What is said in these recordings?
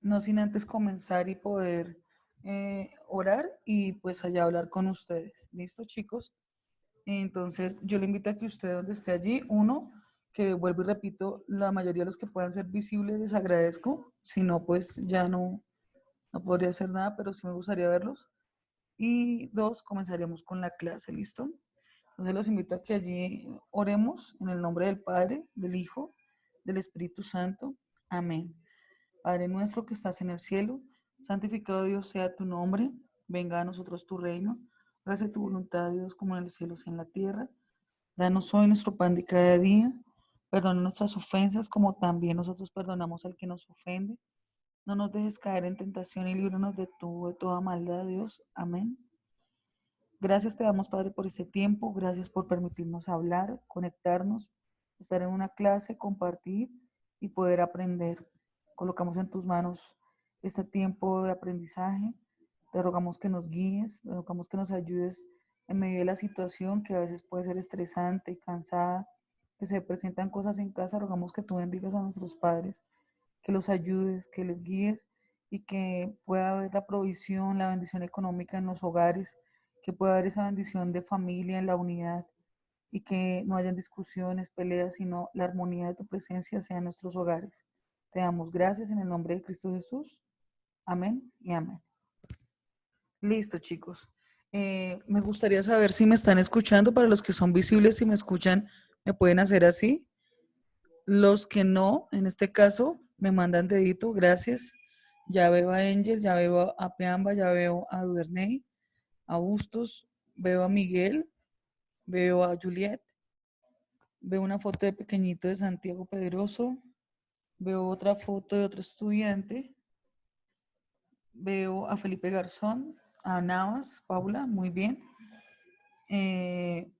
no sin antes comenzar y poder orar y pues allá hablar con ustedes. ¿Listo, chicos? Entonces, yo le invito a que usted donde esté allí, uno, que vuelvo y repito, la mayoría de los que puedan ser visibles les agradezco, si no, pues ya no podría hacer nada, pero sí me gustaría verlos. Y dos, comenzaríamos con la clase, ¿listo? Entonces los invito a que allí oremos en el nombre del Padre, del Hijo, del Espíritu Santo. Amén. Padre nuestro que estás en el cielo, santificado Dios sea tu nombre, venga a nosotros tu reino, hágase tu voluntad, Dios, como en el cielo, así en la tierra. Danos hoy nuestro pan de cada día, perdona nuestras ofensas como también nosotros perdonamos al que nos ofende. No nos dejes caer en tentación y líbranos de toda maldad, Dios. Amén. Gracias te damos, Padre, por este tiempo. Gracias por permitirnos hablar, conectarnos, estar en una clase, compartir y poder aprender. Colocamos en tus manos este tiempo de aprendizaje. Te rogamos que nos guíes, te rogamos que nos ayudes en medio de la situación que a veces puede ser estresante, cansada, que se presentan cosas en casa. Rogamos que tú bendigas a nuestros padres, que los ayudes, que les guíes y que pueda haber la provisión, la bendición económica en los hogares, que pueda haber esa bendición de familia en la unidad y que no hayan discusiones, peleas, sino la armonía de tu presencia sea en nuestros hogares. Te damos gracias en el nombre de Cristo Jesús. Amén y amén. Listo, chicos. Me gustaría saber si me están escuchando. Para los que son visibles, si me escuchan, me pueden hacer así. Los que no, en este caso, me mandan dedito, gracias. Ya veo a Angel, ya veo a Peamba, ya veo a Duvernay, a Bustos, veo a Miguel, veo a Juliet, veo una foto de pequeñito de Santiago Pedroso, veo otra foto de otro estudiante, veo a Felipe Garzón, a Navas, Paula, muy bien.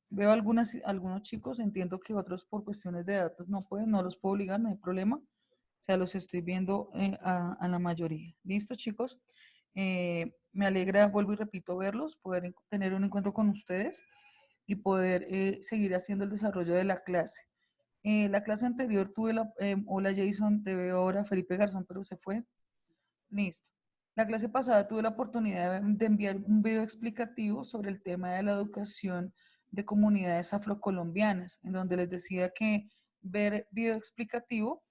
Veo algunos chicos, entiendo que otros por cuestiones de datos no pueden, no los puedo obligar, no hay problema. O sea, los estoy viendo a la mayoría. ¿Listo, chicos? Me alegra, vuelvo y repito, verlos, poder tener un encuentro con ustedes y poder seguir haciendo el desarrollo de la clase. La clase anterior tuve hola Jason, te veo ahora, Felipe Garzón, pero se fue. Listo. La clase pasada tuve la oportunidad de enviar un video explicativo sobre el tema de la educación de comunidades afrocolombianas, en donde les decía que ver video explicativo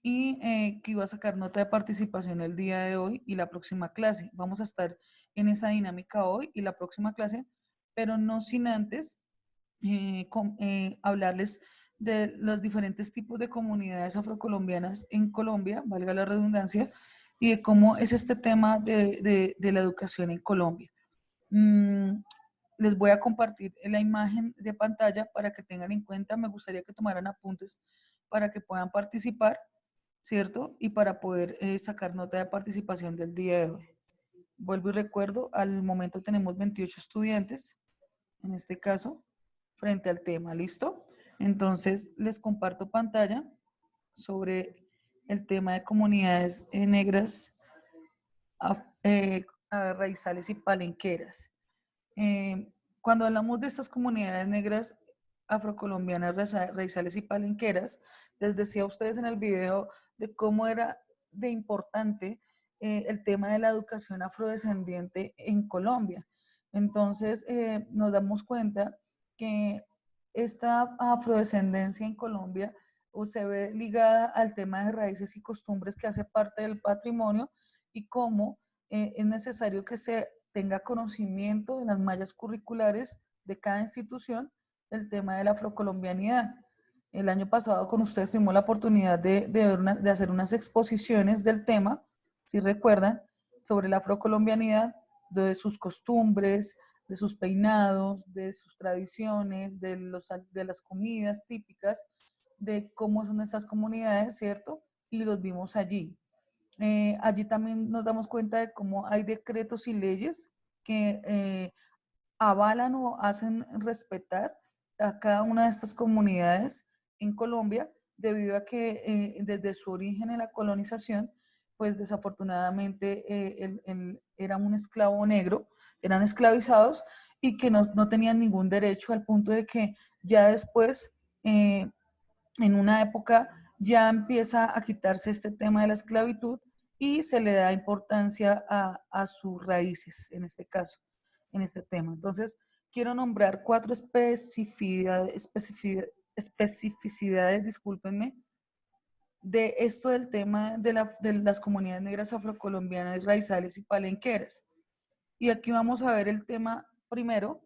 y que iba a sacar nota de participación el día de hoy y la próxima clase. Vamos a estar en esa dinámica hoy y la próxima clase, pero no sin antes hablarles de los diferentes tipos de comunidades afrocolombianas en Colombia, valga la redundancia, y de cómo es este tema de la educación en Colombia. Mm, Les voy a compartir la imagen de pantalla para que tengan en cuenta, me gustaría que tomaran apuntes para que puedan participar, ¿cierto? Y para poder sacar nota de participación del día de hoy. Vuelvo y recuerdo, al momento tenemos 28 estudiantes, en este caso, frente al tema, ¿listo? Entonces, les comparto pantalla sobre el tema de comunidades negras, raizales y palenqueras. Cuando hablamos de estas comunidades negras afrocolombianas, raizales y palenqueras, les decía a ustedes en el video de cómo era de importante el tema de la educación afrodescendiente en Colombia. Entonces, nos damos cuenta que esta afrodescendencia en Colombia se ve ligada al tema de raíces y costumbres que hace parte del patrimonio y cómo es necesario que se tenga conocimiento de las mallas curriculares de cada institución el tema de la afrocolombianidad. El año pasado con ustedes tuvimos la oportunidad de hacer unas exposiciones del tema, si recuerdan, sobre la afrocolombianidad, de sus costumbres, de sus peinados, de sus tradiciones, de las comidas típicas, de cómo son estas comunidades, ¿cierto? Y los vimos allí. Allí también nos damos cuenta de cómo hay decretos y leyes que avalan o hacen respetar a cada una de estas comunidades en Colombia, debido a que desde su origen en la colonización, pues desafortunadamente era un esclavo negro, eran esclavizados y que no tenían ningún derecho, al punto de que ya después, en una época, ya empieza a quitarse este tema de la esclavitud y se le da importancia a sus raíces, en este caso, en este tema. Entonces, quiero nombrar 4 especificidades, discúlpenme, de esto del tema de las comunidades negras afrocolombianas, raizales y palenqueras. Y aquí vamos a ver el tema primero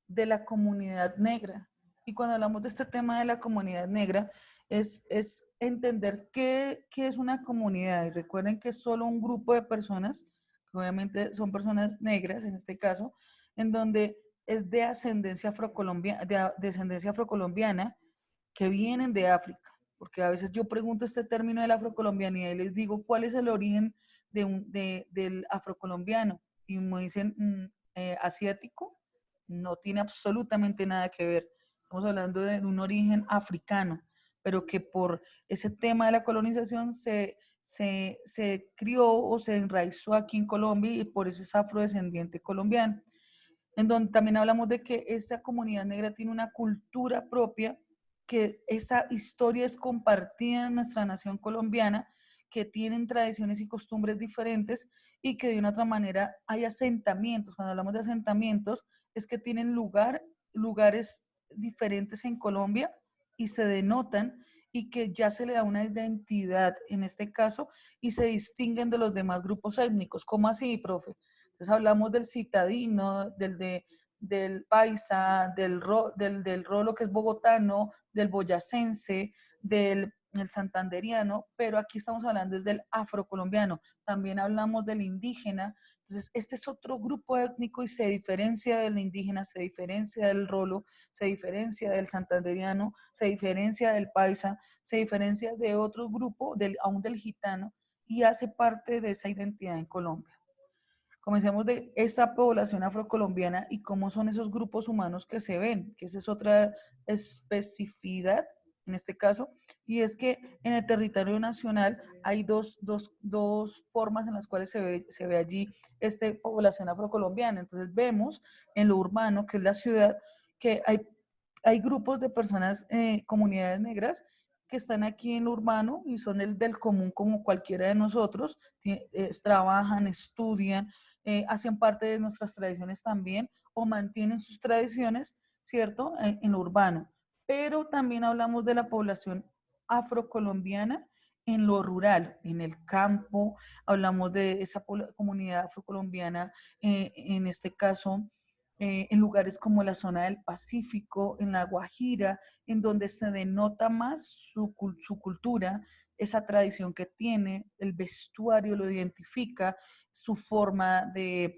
de la comunidad negra. Y cuando hablamos de este tema de la comunidad negra, es entender qué es una comunidad. Y recuerden que es solo un grupo de personas, que obviamente son personas negras en este caso, en donde es de ascendencia afrocolombiana, descendencia afrocolombiana, que vienen de África. Porque a veces yo pregunto este término de la afrocolombianidad y les digo, ¿cuál es el origen del afrocolombiano? Y me dicen, asiático. No tiene absolutamente nada que ver. Estamos hablando de un origen africano, pero que por ese tema de la colonización se crió o se enraizó aquí en Colombia y por eso es afrodescendiente colombiano. En donde también hablamos de que esta comunidad negra tiene una cultura propia, que esa historia es compartida en nuestra nación colombiana, que tienen tradiciones y costumbres diferentes y que de una otra manera hay asentamientos. Cuando hablamos de asentamientos, es que tienen lugares diferentes en Colombia y se denotan y que ya se le da una identidad en este caso y se distinguen de los demás grupos étnicos. ¿Cómo así, profe? Entonces hablamos del citadino, del paisa, del rolo que es bogotano, del boyacense, del santanderiano, pero aquí estamos hablando es del afrocolombiano. También hablamos del indígena. Entonces, este es otro grupo étnico y se diferencia del indígena, se diferencia del rolo, se diferencia del santanderiano, se diferencia del paisa, se diferencia de otro grupo, aún del gitano, y hace parte de esa identidad en Colombia. Comencemos de esa población afrocolombiana y cómo son esos grupos humanos que se ven, que esa es otra especificidad en este caso, y es que en el territorio nacional hay dos formas en las cuales se ve allí esta población afrocolombiana. Entonces vemos en lo urbano, que es la ciudad, que hay grupos de personas, comunidades negras, que están aquí en lo urbano y son del común como cualquiera de nosotros, trabajan, estudian, hacen parte de nuestras tradiciones también o mantienen sus tradiciones, ¿cierto? En lo urbano. Pero también hablamos de la población afrocolombiana en lo rural, en el campo, hablamos de esa comunidad afrocolombiana, en este caso, en lugares como la zona del Pacífico, en la Guajira, en donde se denota más su cultura, esa tradición que tiene, el vestuario lo identifica, su forma de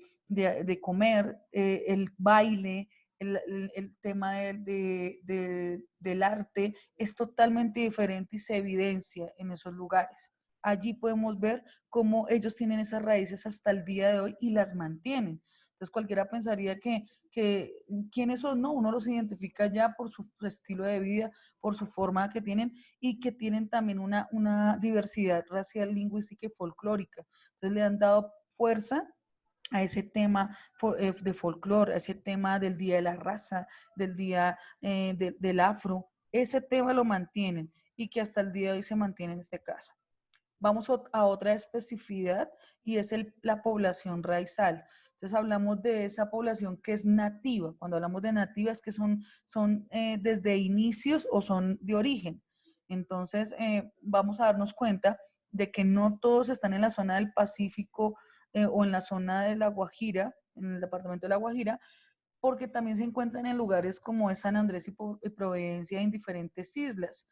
comer, el baile, el tema del arte es totalmente diferente y se evidencia en esos lugares. Allí podemos ver cómo ellos tienen esas raíces hasta el día de hoy y las mantienen. Entonces cualquiera pensaría que quiénes son, no, uno los identifica ya por su estilo de vida, por su forma que tienen y que tienen también una diversidad racial, lingüística y folclórica. Entonces le han dado fuerza a ese tema de folclore, a ese tema del Día de la Raza, del Día del Afro, ese tema lo mantienen y que hasta el día de hoy se mantiene en este caso. Vamos a otra especificidad y es la población raizal. Entonces hablamos de esa población que es nativa. Cuando hablamos de nativa es que son desde inicios o son de origen. Entonces vamos a darnos cuenta de que no todos están en la zona del Pacífico, o en la zona de La Guajira, en el departamento de La Guajira, porque también se encuentran en lugares como es San Andrés y Providencia en diferentes islas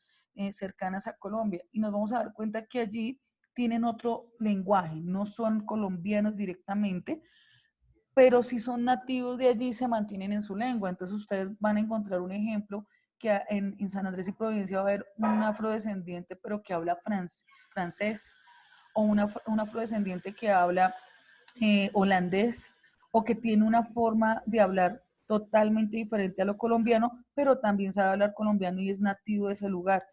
cercanas a Colombia. Y nos vamos a dar cuenta que allí tienen otro lenguaje, no son colombianos directamente, pero si son nativos de allí se mantienen en su lengua. Entonces ustedes van a encontrar un ejemplo que en San Andrés y Providencia va a haber un afrodescendiente, pero que habla francés, o un afrodescendiente que habla holandés, o que tiene una forma de hablar totalmente diferente a lo colombiano, pero también sabe hablar colombiano y es nativo de ese lugar.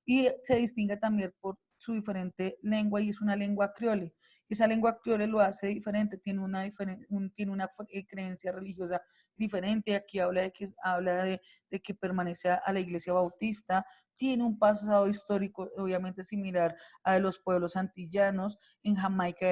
Y se distingue también por su diferente lengua y es una lengua criole. Esa lengua criollo lo hace diferente, tiene una creencia religiosa diferente. Aquí habla de que permanece a la iglesia bautista, tiene un pasado histórico obviamente similar a de los pueblos antillanos. En Jamaica,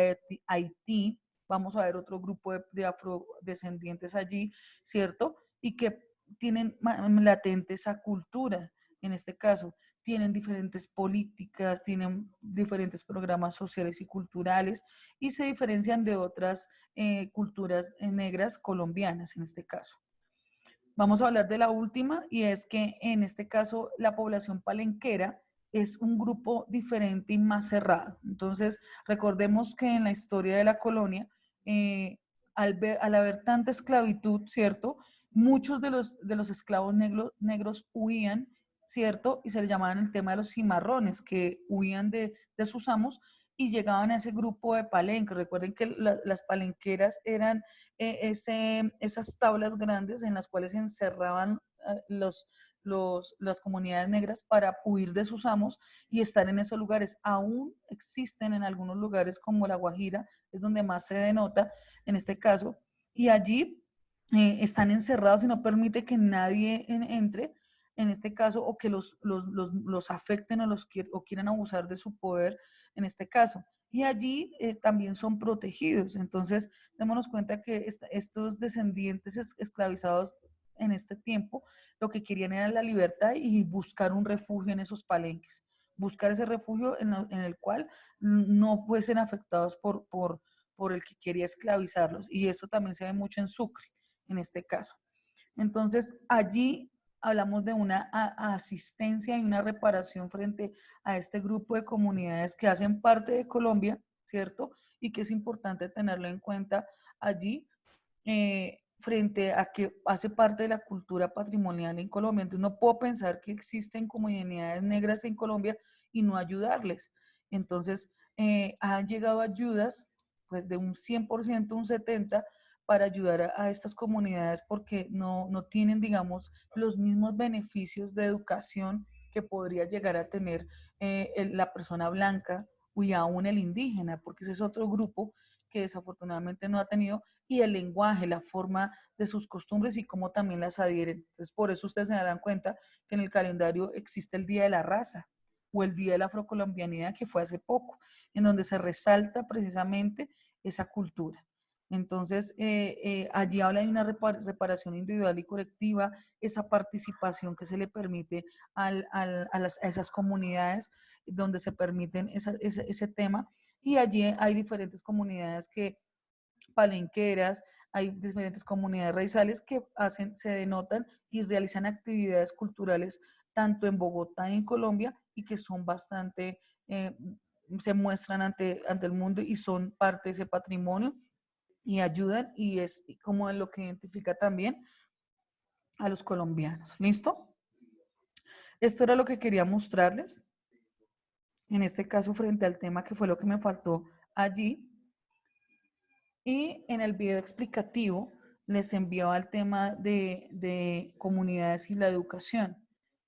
Haití, vamos a ver otro grupo de afrodescendientes allí, ¿cierto? Y que tienen latente esa cultura, en este caso. Tienen diferentes políticas, tienen diferentes programas sociales y culturales y se diferencian de otras culturas negras colombianas en este caso. Vamos a hablar de la última y es que en este caso la población palenquera es un grupo diferente y más cerrado. Entonces, recordemos que en la historia de la colonia, al haber tanta esclavitud, ¿cierto? Muchos de los esclavos negros huían, ¿cierto? Y se le llamaban el tema de los cimarrones, que huían de sus amos y llegaban a ese grupo de palenques. Recuerden que las palenqueras eran esas tablas grandes en las cuales se encerraban las comunidades negras para huir de sus amos y estar en esos lugares. Aún existen en algunos lugares como La Guajira, es donde más se denota en este caso, y allí están encerrados y no permite que nadie entre, en este caso, o que los afecten o quieran abusar de su poder, en este caso. Y allí también son protegidos. Entonces, démonos cuenta que estos descendientes esclavizados en este tiempo, lo que querían era la libertad y buscar un refugio en esos palenques, buscar ese refugio en el cual no fuesen afectados por el que quería esclavizarlos. Y eso también se ve mucho en Sucre, en este caso. Entonces, allí hablamos de una asistencia y una reparación frente a este grupo de comunidades que hacen parte de Colombia, ¿cierto? Y que es importante tenerlo en cuenta allí, frente a que hace parte de la cultura patrimonial en Colombia. Entonces, no puedo pensar que existen comunidades negras en Colombia y no ayudarles. Entonces, han llegado ayudas, pues de un 100%, un 70%, para ayudar a estas comunidades porque no tienen, digamos, los mismos beneficios de educación que podría llegar a tener la persona blanca y aún el indígena, porque ese es otro grupo que desafortunadamente no ha tenido, y el lenguaje, la forma de sus costumbres y cómo también las adhieren. Entonces, por eso ustedes se darán cuenta que en el calendario existe el Día de la Raza o el Día de la Afrocolombianidad, que fue hace poco, en donde se resalta precisamente esa cultura. Entonces, allí habla de una reparación individual y colectiva, esa participación que se le permite a esas comunidades donde se permiten ese tema. Y allí hay diferentes comunidades palenqueras, hay diferentes comunidades raizales que se denotan y realizan actividades culturales tanto en Bogotá y en Colombia y que son bastante, se muestran ante el mundo y son parte de ese patrimonio y ayudan y es como lo que identifica también a los colombianos. ¿Listo? Esto era lo que quería mostrarles, en este caso frente al tema que fue lo que me faltó allí. Y en el video explicativo les enviaba el tema de comunidades y la educación.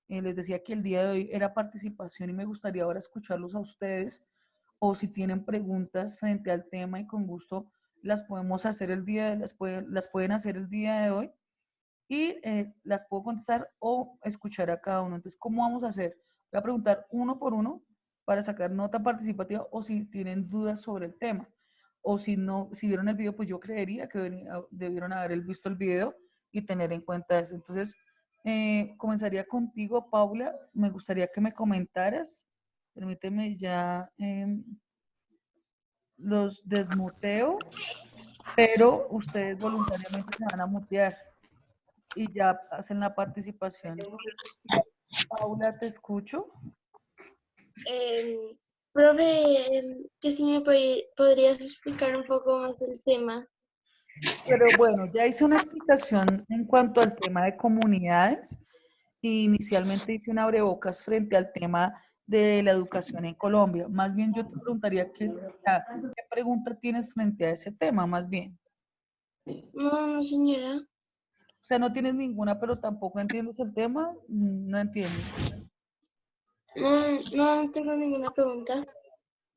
Les decía que el día de hoy era participación y me gustaría ahora escucharlos a ustedes o si tienen preguntas frente al tema y con gusto las podemos hacer las pueden hacer el día de hoy y las puedo contestar o escuchar a cada uno. Entonces, ¿cómo vamos a hacer? Voy a preguntar uno por uno para sacar nota participativa o si tienen dudas sobre el tema. O si no, si vieron el video, pues yo creería que debieron haber visto el video y tener en cuenta eso. Entonces, comenzaría contigo, Paula. Me gustaría que me comentaras. Permíteme ya los desmuteo, pero ustedes voluntariamente se van a mutear y ya hacen la participación. Entonces, Paula, te escucho. Em, Profe, que si me podrías explicar un poco más del tema. Pero bueno, ya hice una explicación en cuanto al tema de comunidades. Inicialmente hice un abrebocas frente al tema de la educación en Colombia. Más bien yo te preguntaría qué pregunta tienes frente a ese tema, más bien. No, no, señora. O sea, no tienes ninguna, pero tampoco entiendes el tema. No entiendo. No, no tengo ninguna pregunta.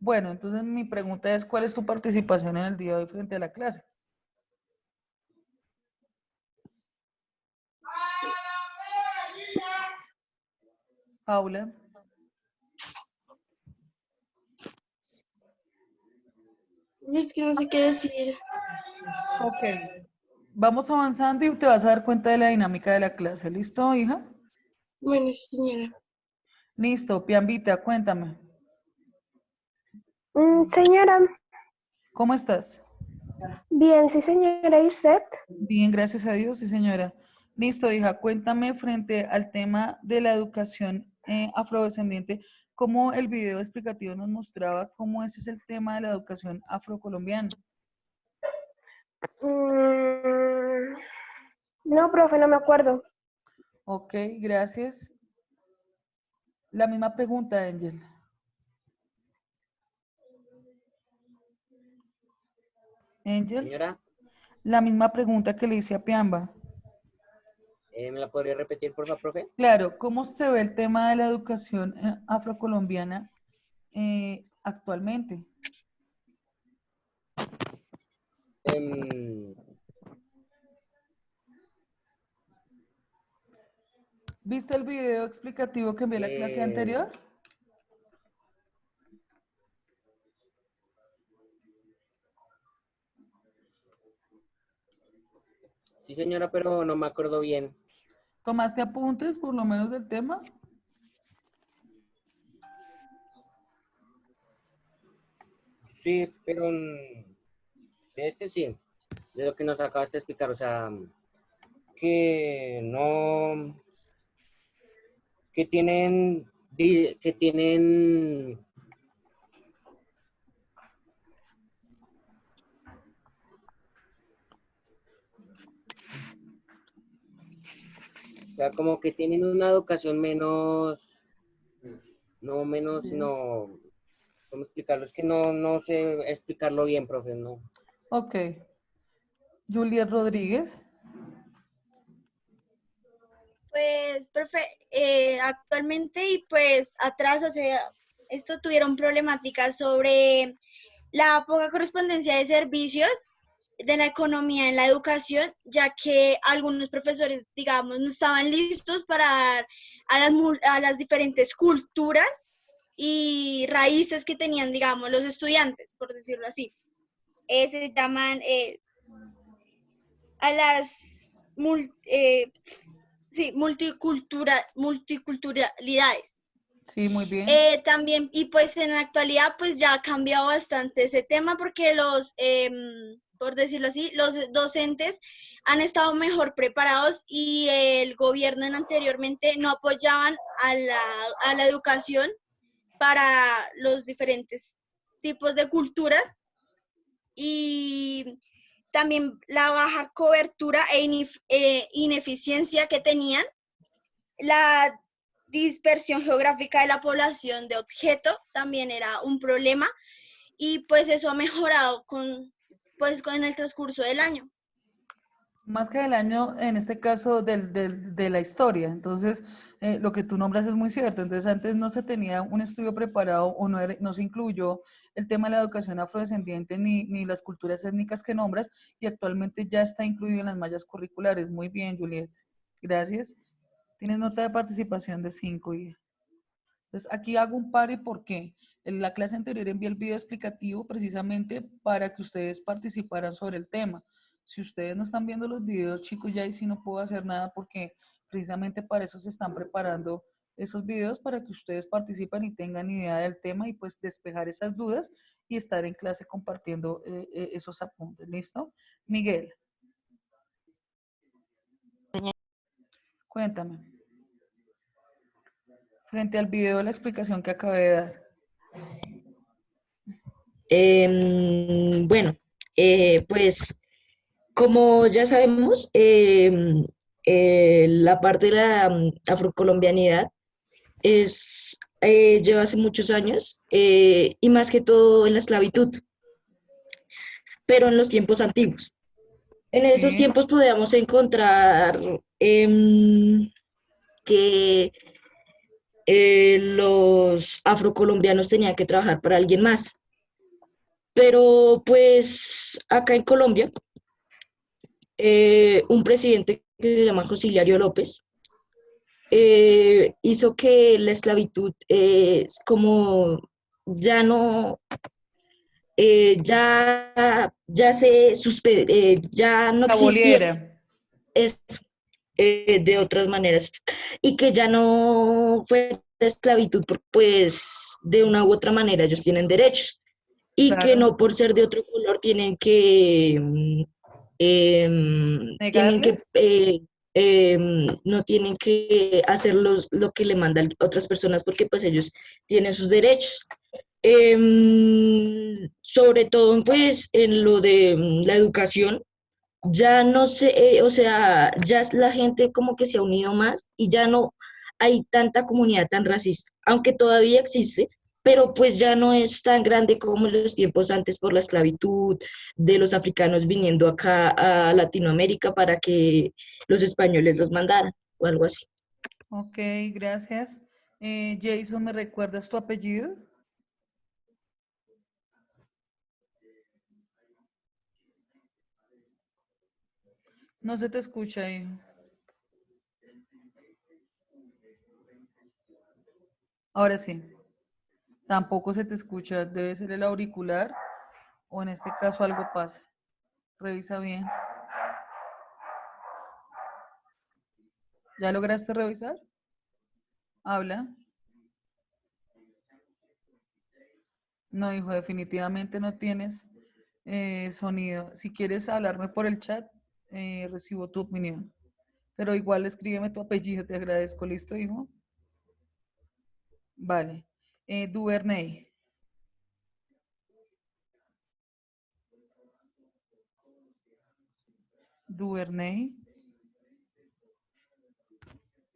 Bueno, entonces mi pregunta es, ¿cuál es tu participación en el día de hoy frente a la clase? Paula. Es que no sé qué decir. Ok. Vamos avanzando y te vas a dar cuenta de la dinámica de la clase. ¿Listo, hija? Bueno, sí, señora. Listo, Piambita, cuéntame. Señora, ¿Cómo estás? bien, sí, señora, ¿y usted? Bien, gracias a Dios, sí, señora. Listo, hija, cuéntame frente al tema de la educación afrodescendiente, cómo el video explicativo nos mostraba cómo ese es el tema de la educación afrocolombiana. Mm, no, profe, no me acuerdo. Ok, gracias. La misma pregunta, Angel. Angel, Señora, la misma pregunta que le hice a Piamba. ¿me la podría repetir, por favor, profe? Claro, ¿cómo se ve el tema de la educación afrocolombiana actualmente? Em, ¿Viste el video explicativo que envié la clase eh, anterior? sí, señora, pero no me acuerdo bien. ¿Tomaste apuntes por lo menos del tema? Sí, pero de este sí, de lo que nos acabaste de explicar, o sea, que no, que tienen, o sea, como que tienen una educación menos, no menos, Sí. sino, ¿cómo explicarlo? Es que no sé explicarlo bien, profe, no. Ok. Juliet Rodríguez. Pues, profe, actualmente y pues atrás, o sea, esto tuvieron problemáticas sobre la poca correspondencia de servicios de la economía en la educación, ya que algunos profesores, digamos, no estaban listos para dar a las diferentes culturas y raíces que tenían, digamos, los estudiantes, por decirlo así. Se llaman a las sí, multiculturalidades. Sí, muy bien. También, y pues en la actualidad, pues ya ha cambiado bastante ese tema porque por decirlo así, los docentes han estado mejor preparados y el gobierno anteriormente no apoyaban a la educación para los diferentes tipos de culturas y también la baja cobertura ineficiencia que tenían, la dispersión geográfica de la población de objeto también era un problema y pues eso ha mejorado con el transcurso del año. Más que del año, en este caso, de la historia. Entonces, lo que tú nombras es muy cierto. Entonces, antes no se tenía un estudio preparado o no se incluyó el tema de la educación afrodescendiente ni las culturas étnicas que nombras y actualmente ya está incluido en las mallas curriculares. Muy bien, Juliet. Gracias. Tienes nota de participación de 5, hija. Entonces, aquí hago un par y por qué. En la clase anterior envié el video explicativo precisamente para que ustedes participaran sobre el tema. Si ustedes no están viendo los videos, chicos, ya ahí sí no puedo hacer nada porque precisamente para eso se están preparando esos videos para que ustedes participen y tengan idea del tema y pues despejar esas dudas y estar en clase compartiendo esos apuntes. ¿Listo? Miguel, cuéntame. Frente al video, la explicación que acabé de dar. Bueno, pues como ya sabemos, la parte de la afrocolombianidad lleva hace muchos años y más que todo en la esclavitud, pero en los tiempos antiguos. En esos Sí, tiempos podíamos encontrar que los afrocolombianos tenían que trabajar para alguien más. Pero pues acá en Colombia, un presidente que se llama José Hilario López hizo que la esclavitud como ya no, ya no existía Aboliera. eso, de otras maneras, y que ya no fue esclavitud, porque pues de una u otra manera ellos tienen derechos y que Claro. no por ser de otro color tienen que Negarles. no tienen que hacer lo que le mandan otras personas porque pues ellos tienen sus derechos. Sobre todo pues en lo de la educación, ya no sé, o sea, ya la gente como que se ha unido más y ya no hay tanta comunidad tan racista, aunque todavía existe, pero pues ya no es tan grande como en los tiempos antes por la esclavitud de los africanos viniendo acá a Latinoamérica para que los españoles los mandaran o algo así. Ok, gracias. Jason, ¿me recuerdas tu apellido? No se te escucha, hijo. Ahora sí. Tampoco se te escucha. Debe ser el auricular o en este caso algo pasa. Revisa bien. ¿Ya lograste revisar? Habla. No, hijo, definitivamente no tienes sonido. Si quieres hablarme por el chat, recibo tu opinión. Pero igual escríbeme tu apellido, te agradezco. ¿Listo, hijo? Vale. Duvernay. Duvernay.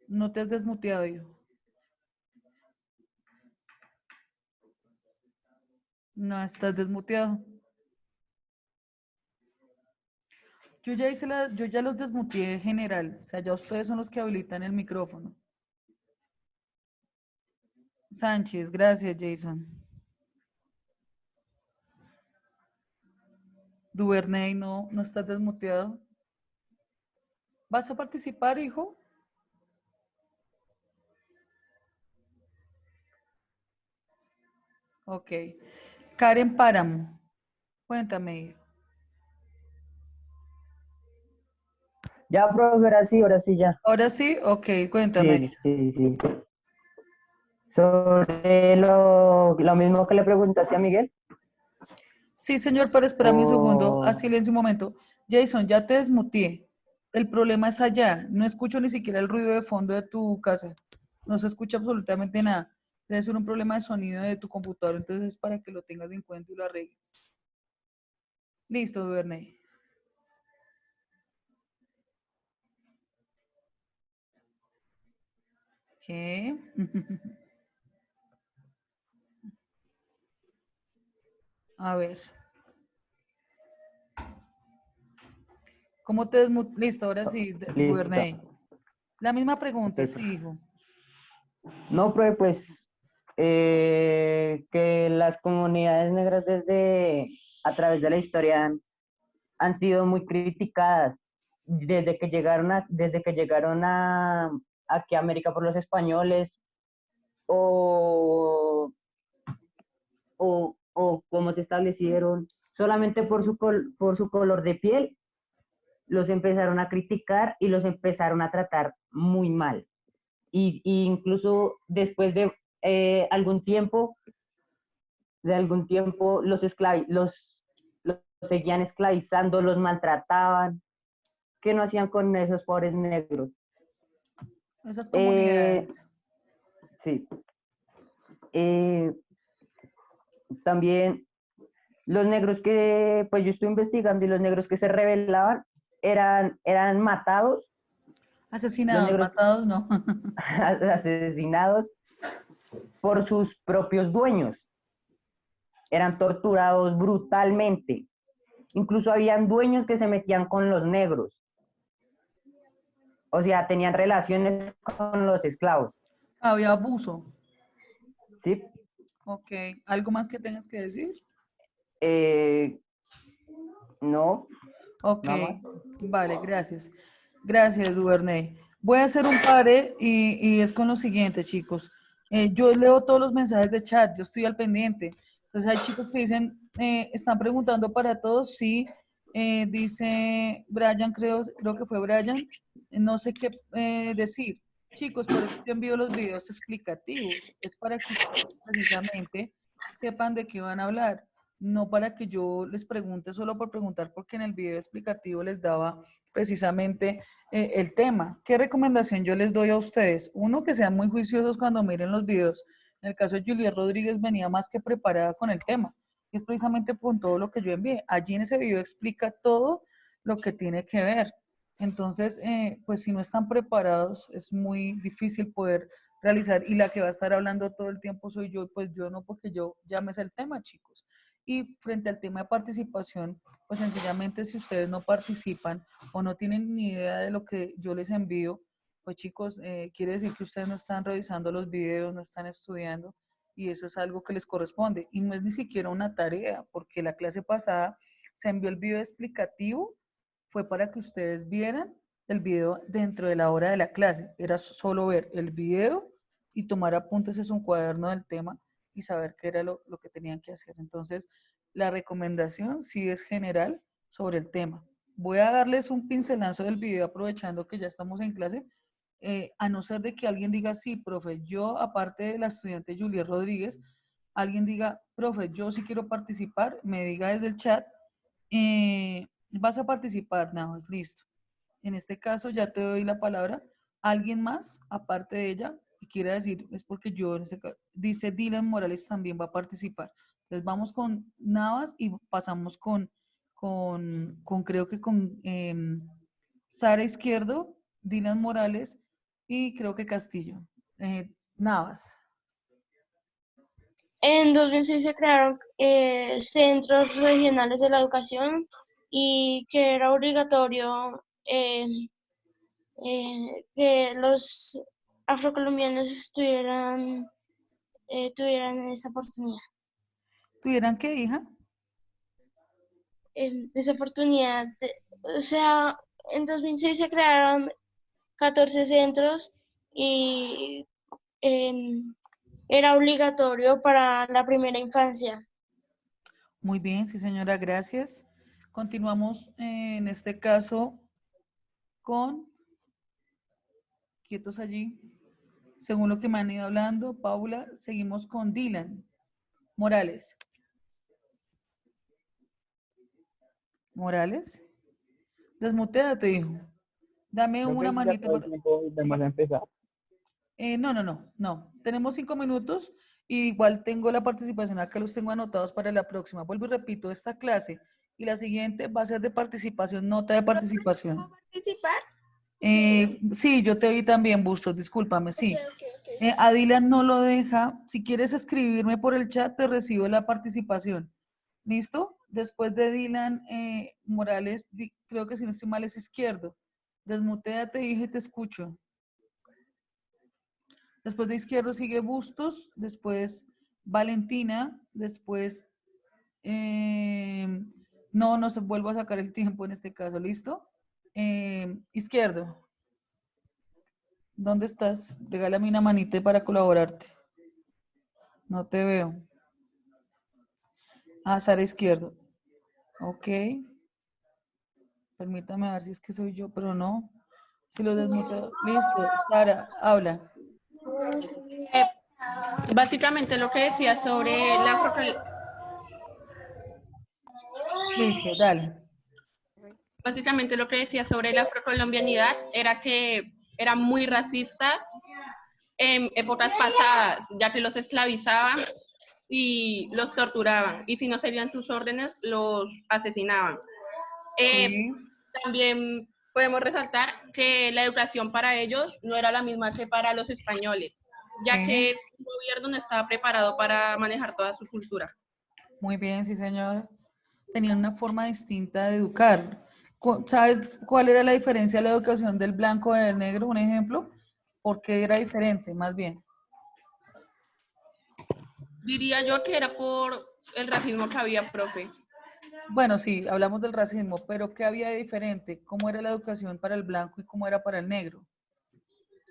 No te has desmuteado, hijo. No estás desmuteado. Yo ya los desmuteé en general. O sea, ya ustedes son los que habilitan el micrófono. Sánchez, gracias, Jason. Duvernay, no estás desmuteado. ¿Vas a participar, hijo? Ok. Karen Páramo. Cuéntame, hijo. Ya, profe, ahora sí, ya. Ahora sí, ok, cuéntame. Sí, sí, sí. Sobre lo mismo que le preguntaste a Miguel. Sí, señor, pero espérame un segundo. A O... silencio un momento. Jason, ya te desmuteé. El problema es allá. No escucho ni siquiera el ruido de fondo de tu casa. No se escucha absolutamente nada. Debe ser un problema de sonido de tu computador. Entonces, es para que lo tengas en cuenta y lo arregles. Listo, Duvernay. ¿Qué? A ver. ¿Cómo te desmuteé? Listo, ahora sí, Listo. Duvernay. La misma Ok, pregunta, sí, profe. hijo. No, profe, pues que las comunidades negras a través de la historia han sido muy criticadas desde que llegaron aquí a América por los españoles o, o cómo se establecieron solamente por su color de piel, los empezaron a criticar y los empezaron a tratar muy mal. Y incluso después de algún tiempo los seguían esclavizando, los maltrataban. ¿Qué no hacían con esos pobres negros? Esas Eh, comunidades. sí. Eh, También los negros pues yo estoy investigando y los negros que se rebelaban eran matados, los Asesinados, negros matados, no. asesinados por sus propios dueños, eran torturados brutalmente. Incluso habían dueños que se metían con los negros, o sea, tenían relaciones con los esclavos. Había abuso. ¿Sí? Ok. ¿Algo más que tengas que decir? No, Ok. nada más. Vale, gracias. Gracias, Duvernay. Voy a hacer un pare y es con lo siguiente, chicos. Yo leo todos los mensajes de chat, yo estoy al pendiente. Entonces hay chicos que dicen, están preguntando para todos, sí. Dice Brian, creo que fue Brian, no sé qué decir. Chicos, por eso yo envío los videos explicativos. Es para que ustedes precisamente sepan de qué van a hablar. No para que yo les pregunte solo por preguntar, porque en el video explicativo les daba precisamente el tema. ¿Qué recomendación yo les doy a ustedes? Uno, que sean muy juiciosos cuando miren los videos. En el caso de Juliet Rodríguez venía más que preparada con el tema. Y es precisamente con todo lo que yo envié. Allí en ese video explica todo lo que tiene que ver. Entonces, pues si no están preparados, es muy difícil poder realizar. Y la que va a estar hablando todo el tiempo soy yo, pues yo no, porque yo ya me sé el tema, chicos. Y frente al tema de participación, pues sencillamente si ustedes no participan o no tienen ni idea de lo que yo les envío, pues chicos, quiere decir que ustedes no están revisando los videos, no están estudiando y eso es algo que les corresponde. Y no es ni siquiera una tarea, porque la clase pasada se envió el video explicativo, fue para que ustedes vieran el video dentro de la hora de la clase. Era solo ver el video y tomar apuntes en un cuaderno del tema y saber qué era lo que tenían que hacer. Entonces, la recomendación sí es general sobre el tema. Voy a darles un pincelazo del video aprovechando que ya estamos en clase, a no ser de que alguien diga, sí, profe, yo aparte de la estudiante Juliet Rodríguez, alguien diga, profe, yo sí quiero participar, me diga desde el chat, vas a participar, nada más, listo. En este caso ya te doy la palabra. ¿Alguien más, aparte de ella, que quiera decir? Es porque yo, en este caso, dice Dylan Morales también va a participar. Entonces vamos con Navas y pasamos con creo que con Sara Izquierdo, Dylan Morales y creo que Castillo. Navas. En 2006 se crearon centros regionales de la educación y que era obligatorio que los afrocolombianos tuvieran esa oportunidad. ¿Tuvieran qué, hija? Esa oportunidad. O sea, en 2006 se crearon 14 centros y era obligatorio para la primera infancia. Muy bien, sí señora, gracias. Continuamos en este caso con, quietos allí, según lo que me han ido hablando, Paula, seguimos con Dylan Morales. Morales, desmuteate, hijo. Dame una manita. Vamos a empezar. No. Tenemos 5 minutos y igual tengo la participación acá, los tengo anotados para la próxima. Vuelvo y repito, esta clase y la siguiente va a ser de participación, nota de participación. ¿Puedo participar? Sí, yo te oí también, Bustos, discúlpame, sí. Ok. A Dylan no lo deja. Si quieres escribirme por el chat, te recibo la participación. ¿Listo? Después de Dylan Morales, creo que si no estoy mal es Izquierdo. Desmuteate, dije, te escucho. Después de Izquierdo sigue Bustos, después Valentina, después... no se vuelvo a sacar el tiempo en este caso, ¿listo? Izquierdo. ¿Dónde estás? Regálame una manita para colaborarte. No te veo. Ah, Sara Izquierdo. Ok. Permítame ver si es que soy yo, pero no. Si lo desmuteo. Listo. Sara, habla. Básicamente lo que decía sobre la Listo, dale. básicamente lo que decía sobre la afrocolombianidad era que eran muy racistas en épocas pasadas, ya que los esclavizaban y los torturaban, y si no seguían sus órdenes, los asesinaban. Sí, También podemos resaltar que la educación para ellos no era la misma que para los españoles, ya sí. que el gobierno no estaba preparado para manejar toda su cultura. Muy bien, sí, señora. Tenían una forma distinta de educar. ¿Sabes cuál era la diferencia de la educación del blanco y del negro? Un ejemplo. ¿Por qué era diferente? Más bien. Diría yo que era por el racismo que había, profe. Bueno, sí, hablamos del racismo, pero ¿qué había de diferente? ¿Cómo era la educación para el blanco y cómo era para el negro?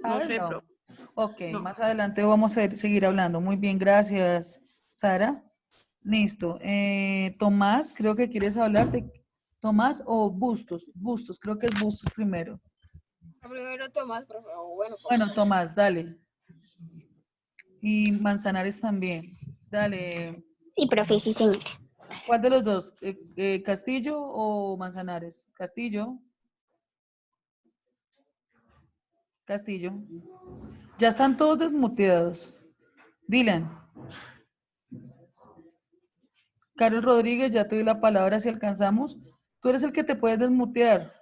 No ¿Sabes? sé, No. profe. Ok, No. más adelante vamos a seguir hablando. Muy bien, gracias, Sara. Listo. Tomás, creo que quieres hablar de Tomás o Bustos. Bustos, creo que es Bustos primero. Primero Tomás, profe. Bueno, Bueno, Tomás, dale. Y Manzanares también. Dale. Sí, profe, sí, señor. ¿Cuál de los dos? ¿Castillo o Manzanares? Castillo. Castillo. Ya están todos desmuteados. Dylan. Carlos Rodríguez, ya te doy la palabra si alcanzamos. Tú eres el que te puedes desmutear.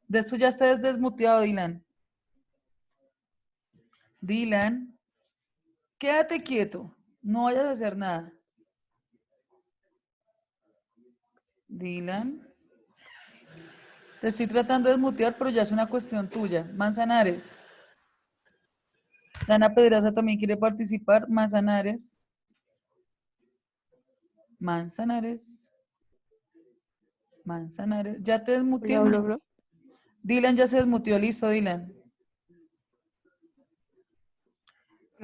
De esto ya estás desmuteado, Dylan. Dylan, quédate quieto. No vayas a hacer nada. Dylan. Te estoy tratando de desmutear, pero ya es una cuestión tuya. Manzanares. Dana Pedraza también quiere participar. Manzanares. Manzanares. Manzanares. Ya te desmuteé. Dylan ya se desmuteó. Listo, Dylan.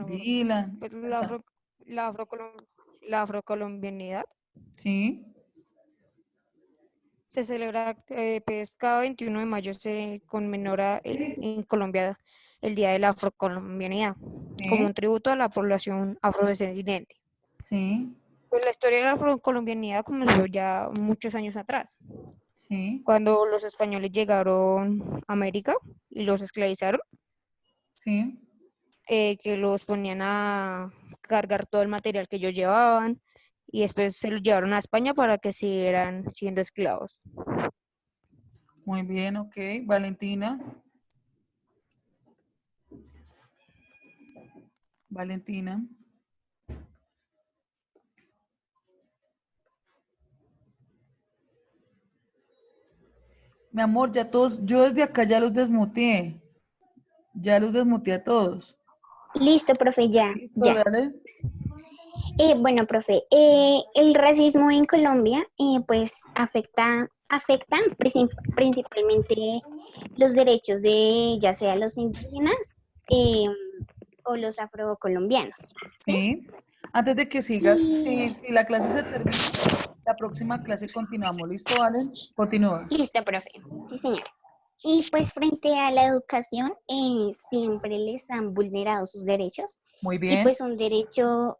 Dylan. pues Está. la afrocolombianidad Sí. se celebra, pues cada 21 de mayo se conmemora en Colombia el Día de la Afrocolombianidad, como un Sí. tributo a la población afrodescendiente. Sí. Pues la historia de la afrocolombianidad comenzó ya muchos años atrás, Sí. cuando los españoles llegaron a América y los esclavizaron, Sí. que los ponían a cargar todo el material que ellos llevaban y después se los llevaron a España para que siguieran siendo esclavos. Muy bien, ok. Valentina. Valentina. Mi amor, ya todos, yo desde acá ya los desmuteé. Ya los desmuteé a todos. Listo, profe, ya, Listo, ya. dale. Bueno, profe, el racismo en Colombia, pues afecta principalmente los derechos de ya sea los indígenas o los afrocolombianos, ¿sí? Sí. Antes de que sigas, Y si la clase se termina, la próxima clase continuamos. ¿Listo, Valen? Continúa. listo, profe, sí, señor. Y pues frente a la educación, siempre les han vulnerado sus derechos. Muy Y bien. pues un derecho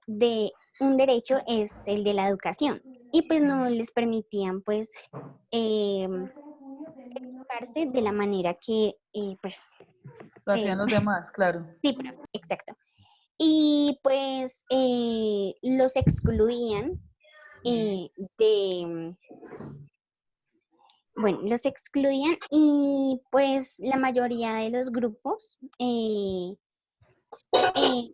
es el de la educación. Y pues no les permitían pues educarse de la manera que pues Lo hacían los demás, claro. sí, profe, exacto. Y pues los excluían de bueno, los excluían y pues la mayoría de los grupos,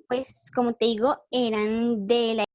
pues como te digo, eran de la